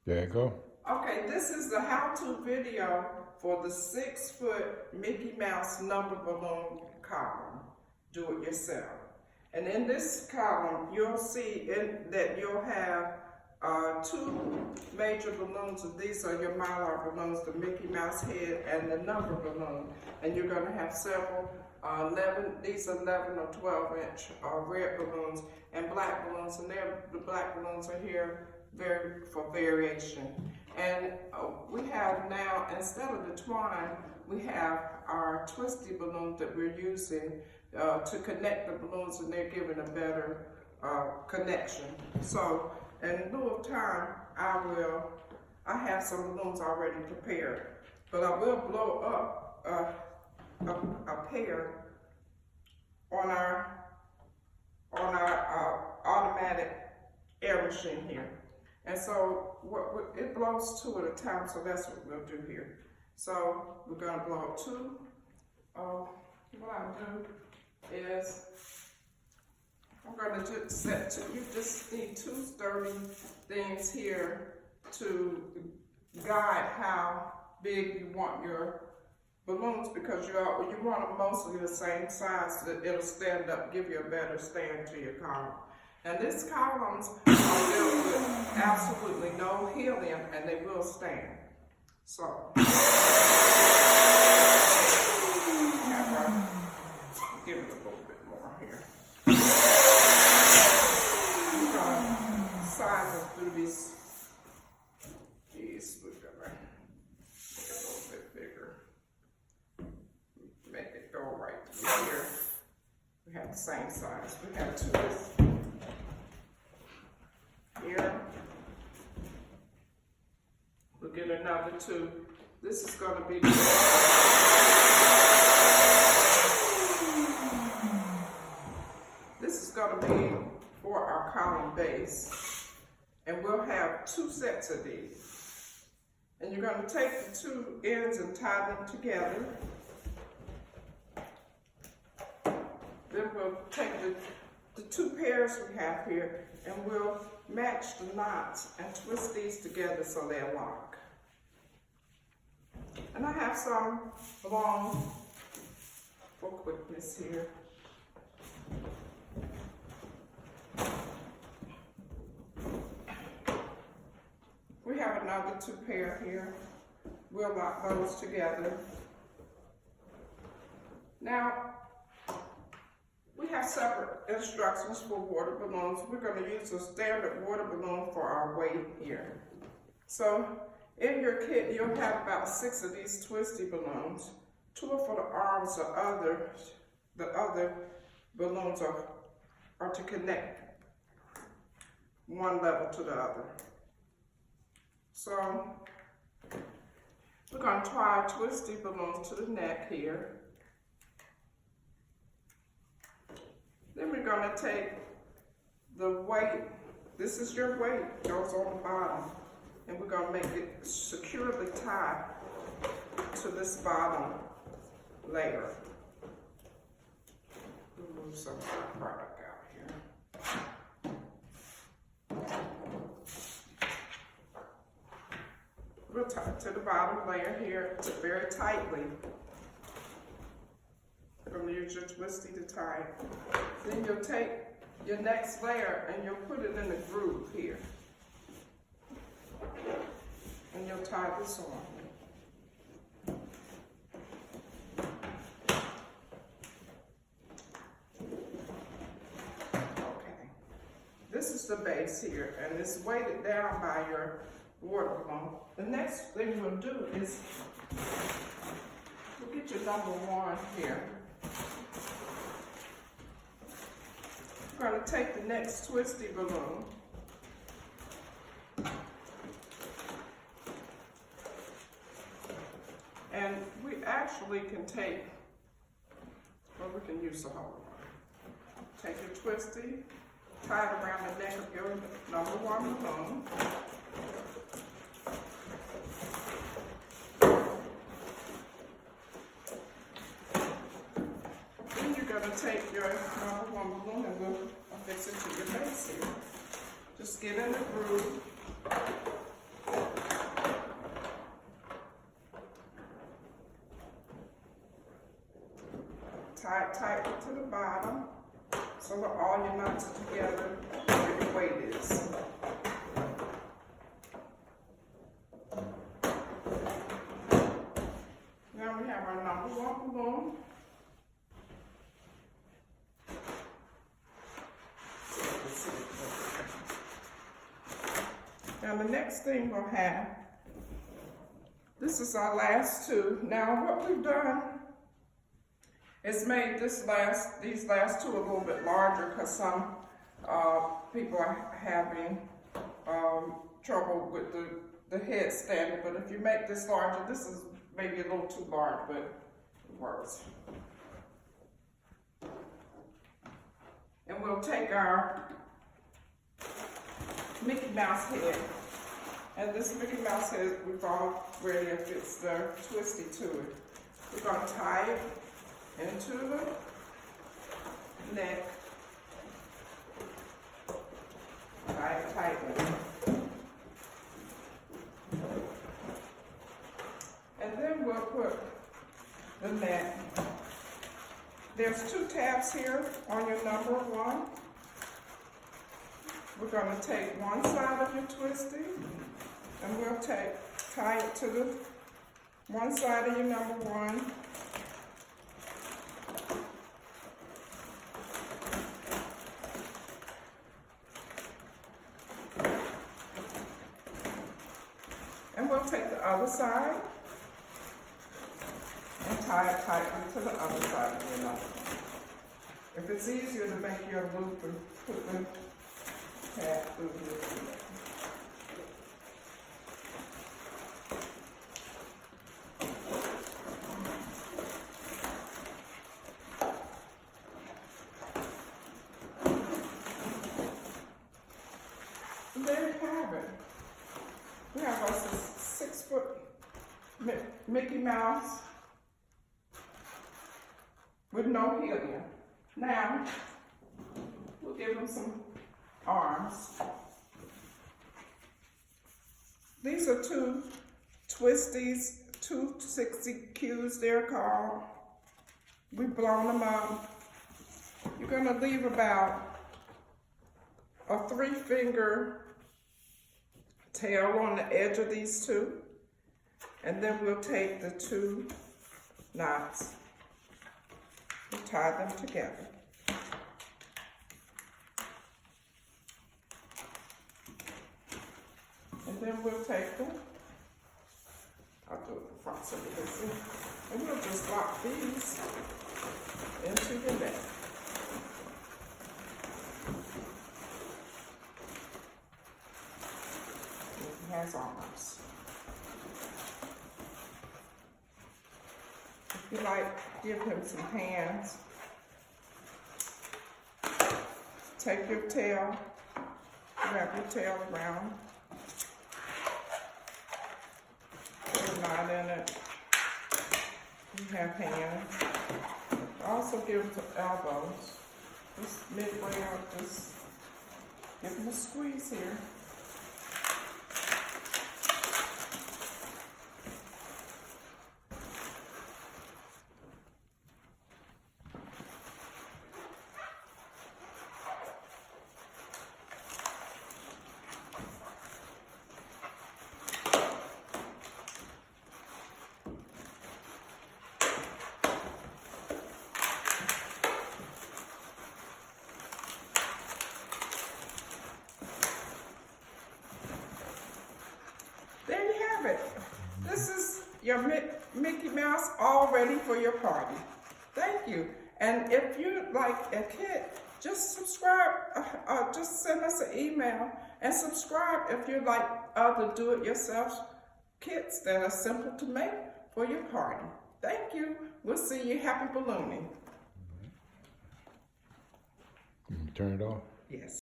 There you go. Okay, this is the how-to video for the 6-foot Mickey Mouse number balloon column. Do it yourself. And in this column, you'll see that you'll have two major balloons. These are your Mylar balloons, the Mickey Mouse head and the number balloon. And you're going to have several 11 or 12 inch red balloons and black balloons. And the black balloons are here for variation. And we have now, instead of the twine, we have our twisty balloons that we're using to connect the balloons, and they're giving a better connection. So in lieu of time, I have some balloons already prepared, but I will blow up a pair on our automatic air machine here. And so it blows two at a time, so that's what we'll do here. So we're gonna blow up two. What I'll do is I'm gonna just set two. You just need two sturdy things here to guide how big you want your balloons, because you want them mostly the same size so that it'll stand up, give you a better stand to your column. And these columns are built with absolutely no helium, and they will stand. So, give it a little bit more here. We're going to size them through these. We're going to make it a little bit bigger. Make it go right through here. We have the same size. We have two here. We'll get another two. This is going to be for our column base, and we'll have two sets of these. And you're going to take the two ends and tie them together. Then we'll take the two pairs we have here, and we'll match the knots and twist these together so they'll lock. And I have some long for quickness here. We have another two pair here. We'll lock those together. Now, we have separate instructions for water balloons. We're going to use a standard water balloon for our weight here. So in your kit, you'll have about 6 of these twisty balloons. 2 are for the arms, the other balloons are to connect one level to the other. So we're going to tie twisty balloons to the neck here. Then we're going to take the weight, this is your weight, goes on the bottom, and we're going to make it securely tied to this bottom layer. We'll move some of our product out here. We'll tie it to the bottom layer here very tightly. You're going to use your twisty to tie it. Then you'll take your next layer and you'll put it in the groove here. And you'll tie this on. Okay. This is the base here, and it's weighted down by your water balloon. The next thing we'll do is we'll get your number 1 here. We're going to take the next twisty balloon and we actually can take, well, we can use the whole one. Take your twisty, tie it around the neck of your number 1 balloon. Take your number 1 balloon and we'll affix it to your base here. Just get in the groove tie it tightly to the bottom so that all your knots are together where your weight is. Now we have our number one balloon. Now the next thing we'll have, this is our last two. Now what we've done is made these last two a little bit larger because some people are having trouble with the head standing. But if you make this larger, this is maybe a little too large, but it works. And we'll take our Mickey Mouse head. And this Mickey Mouse head, we've already affixed the twisty to it. We're going to tie it into the neck. Tie it tightly. And then we'll put the neck. There's two tabs here on your number one. We're going to take one side of your twisty and we'll tie it to the one side of your number one. And we'll take the other side and tie it tightly to the other side of your number. If it's easier to make your loop and put the tab through here. And there you have it. We have our 6-foot Mickey Mouse with no helium. Now, we'll give him some arms. These are two twisties, 260Qs they're called. We've blown them up. You're gonna leave about a 3-finger tail on the edge of these two. And then we'll take the two knots and tie them together. And then we'll take them, I'll do it the front so you can see, and we'll just lock these into your neck. He has arms. If you like, give him some hands. Take your tail, wrap your tail around. Put a knot in it. You have hands. Also give him some elbows. Just midway up, just give him a squeeze here. This is your Mickey Mouse all ready for your party. Thank you. And if you like a kit, just subscribe, just send us an email and subscribe if you like other do-it-yourself kits that are simple to make for your party. Thank you. We'll see you. Happy ballooning. Turn it off? Yes.